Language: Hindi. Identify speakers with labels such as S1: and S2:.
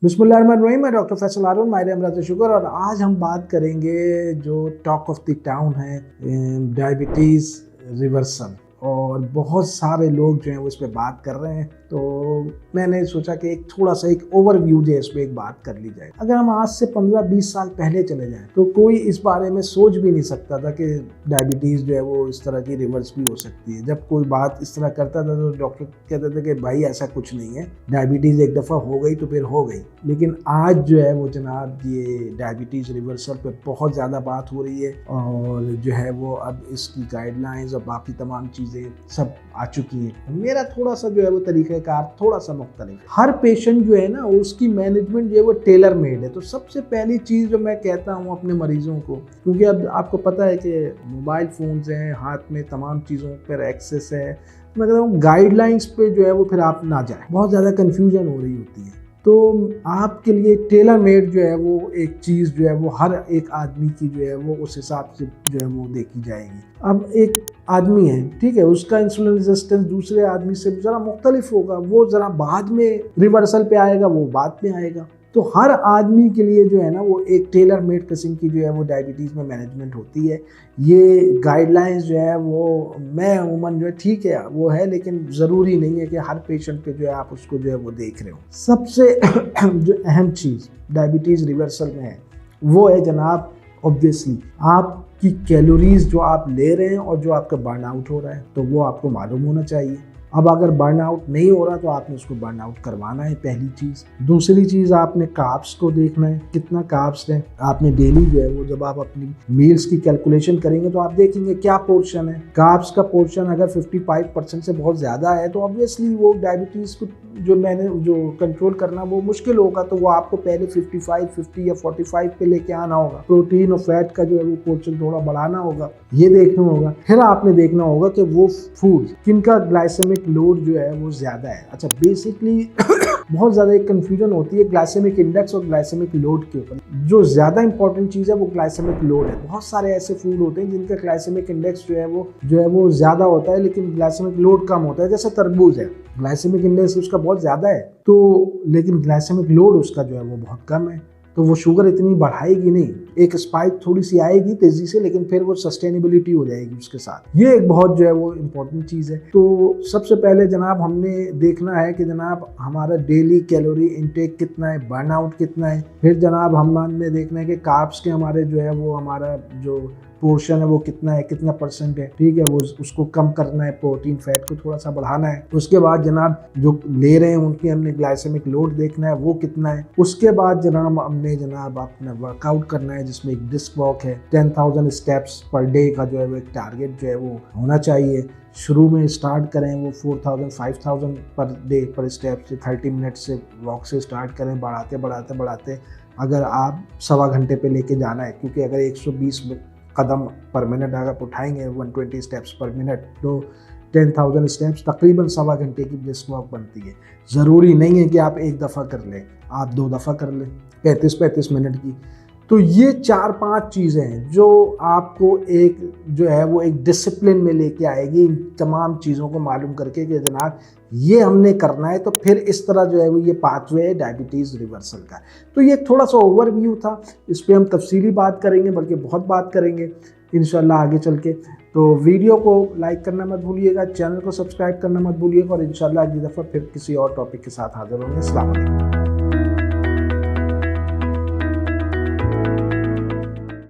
S1: बिस्मिल्लाहिर्रहमानिर्रहीम। मैं डॉक्टर फैसल हारून, माहिर अमराज शुगर, और आज हम बात करेंगे जो टॉक ऑफ द टाउन है, डायबिटीज़ रिवर्सल। और बहुत सारे लोग जो हैं वो इस पर बात कर रहे हैं, तो मैंने सोचा कि एक थोड़ा सा एक ओवरव्यू जो है इस पर एक बात कर ली जाए। अगर हम आज से 15-20 साल पहले चले जाएं तो कोई इस बारे में सोच भी नहीं सकता था कि डायबिटीज़ जो है वो इस तरह की रिवर्स भी हो सकती है। जब कोई बात इस तरह करता था तो डॉक्टर कहते थे कि भाई ऐसा कुछ नहीं है, डायबिटीज़ एक दफ़ा हो गई तो फिर हो गई। लेकिन आज जो है वो जनाब ये डायबिटीज़ रिवर्सल पे बहुत ज़्यादा बात हो रही है, और जो है वो अब इसकी गाइडलाइंस और बाकी तमाम चीज़ें सब आ चुकी हैं। मेरा थोड़ा सा जो है वो तरीक़ाकार थोड़ा सा मुख्तलिफ है। हर पेशेंट जो है ना उसकी मैनेजमेंट जो है वो टेलर मेड है। तो सबसे पहली चीज़ जो मैं कहता हूँ अपने मरीज़ों को, क्योंकि अब आपको पता है कि मोबाइल फ़ोन्स हैं हाथ में, तमाम चीज़ों पर एक्सेस है, मैं कहता हूँ गाइडलाइंस पे जो है वो फिर आप ना जाएं, बहुत ज़्यादा कन्फ्यूजन हो रही होती है। तो आपके लिए टेलर मेड जो है वो एक चीज़ जो है वो हर एक आदमी की जो है वो उस हिसाब से जो है वो देखी जाएगी। अब एक आदमी है, ठीक है, उसका इंसुलिन रेजिस्टेंस दूसरे आदमी से ज़रा मुख्तलिफ होगा, वो ज़रा बाद में रिवर्सल पे आएगा, वो बाद में आएगा। तो हर आदमी के लिए जो है ना वो एक टेलर मेड किस्म की जो है वो डायबिटीज़ में मैनेजमेंट होती है। ये गाइडलाइंस जो है वो मैं अमूमन जो है ठीक है वो है, लेकिन ज़रूरी नहीं है कि हर पेशेंट पे जो है आप उसको जो है वो देख रहे हो। सबसे जो अहम चीज़ डायबिटीज़ रिवर्सल में है वो है जनाब, ऑब्वियसली आपकी कैलोरीज जो आप ले रहे हैं और जो आपका बर्न आउट हो रहा है, तो वो आपको मालूम होना चाहिए। अब अगर बर्न आउट नहीं हो रहा तो आपने उसको बर्न आउट करवाना है, पहली चीज़। दूसरी चीज़, आपने कार्ब्स को देखना है, कितना कार्ब्स है आपने डेली जो है वो, जब आप अपनी मील्स की कैलकुलेशन करेंगे तो आप देखेंगे क्या पोर्शन है। कार्ब्स का पोर्शन अगर 55% से बहुत ज़्यादा है तो ऑब्वियसली वो डायबिटीज़ को जो कंट्रोल करना वो मुश्किल होगा। तो वो आपको पहले 55, 50 या 45 पे लेके आना होगा। प्रोटीन और फैट का जो है वो पोर्शन थोड़ा बढ़ाना होगा, ये देखना होगा। फिर आपने देखना होगा कि वो फूड किनका ग्लाइसेमिक लोड जो है वो ज़्यादा है। अच्छा, बेसिकली बहुत ज़्यादा एक कन्फ्यूजन होती है ग्लाइसेमिक इंडेक्स और ग्लाइसेमिक लोड के ऊपर। जो ज़्यादा इंपॉर्टेंट चीज़ है वो ग्लाइसेमिक लोड है। बहुत सारे ऐसे फूड होते हैं जिनका ग्लाइसेमिक इंडेक्स जो है वो ज़्यादा होता है, लेकिन ग्लाइसेमिक लोड कम होता है। जैसे तरबूज है, ग्लाइसेमिक इंडेक्स उसका बहुत ज़्यादा है तो, लेकिन ग्लाइसेमिक लोड उसका जो है वो बहुत कम है, तो वो शुगर इतनी बढ़ाएगी नहीं। एक स्पाइक थोड़ी सी आएगी तेजी से, लेकिन फिर वो सस्टेनेबिलिटी हो जाएगी उसके साथ। ये एक बहुत जो है वो इम्पोर्टेंट चीज़ है। तो सबसे पहले जनाब हमने देखना है कि जनाब हमारा डेली कैलोरी इनटेक कितना है, बर्न आउट कितना है। फिर जनाब हमने देखना है कि कार्ब्स के हमारे जो है वो हमारा जो पोर्शन है वो कितना है, कितना परसेंट है, ठीक है, वो उसको कम करना है। प्रोटीन फैट को थोड़ा सा बढ़ाना है। उसके बाद जनाब जो ले रहे हैं उनकी हमने ग्लाइसेमिक लोड देखना है वो कितना है। उसके बाद जनाब हमने अपना वर्कआउट करना है, जिसमें एक डिस्क वॉक है, 10,000 स्टेप्स पर डे का जो है वो एक टारगेट जो है वो होना चाहिए। शुरू में स्टार्ट करें वो 4,000 5,000 पर डे पर स्टेप से 30 मिनट से वॉक से स्टार्ट करें, बढ़ाते अगर आप 1.25 घंटे पे लेके जाना है, क्योंकि अगर 120 कदम पर मिनट अगर उठाएंगे 120 स्टेप्स पर मिनट, तो 10,000 स्टेप्स तकरीबन 1.25 घंटे की ब्रिस्क वॉक बनती है। ज़रूरी नहीं है कि आप एक दफ़ा कर लें, आप 2 दफ़ा कर लें 35-35 मिनट की। तो ये 4-5 चीज़ें हैं जो आपको एक जो है वो एक डिसिप्लिन में लेके आएगी, इन तमाम चीज़ों को मालूम करके कि जनाब ये हमने करना है। तो फिर इस तरह जो है वो ये पाथवे है डायबिटीज़ रिवर्सल का। तो ये थोड़ा सा ओवरव्यू था, इस पर हम तफसीली बात करेंगे, बल्कि बहुत बात करेंगे इंशाल्लाह आगे चल के। तो वीडियो को लाइक करना मत भूलिएगा, चैनल को सब्सक्राइब करना मत भूलिएगा, और इंशाल्लाह अगली दफ़ा फिर किसी और टॉपिक के साथ हाजिर होंगे। अस्सलाम वालेकुम।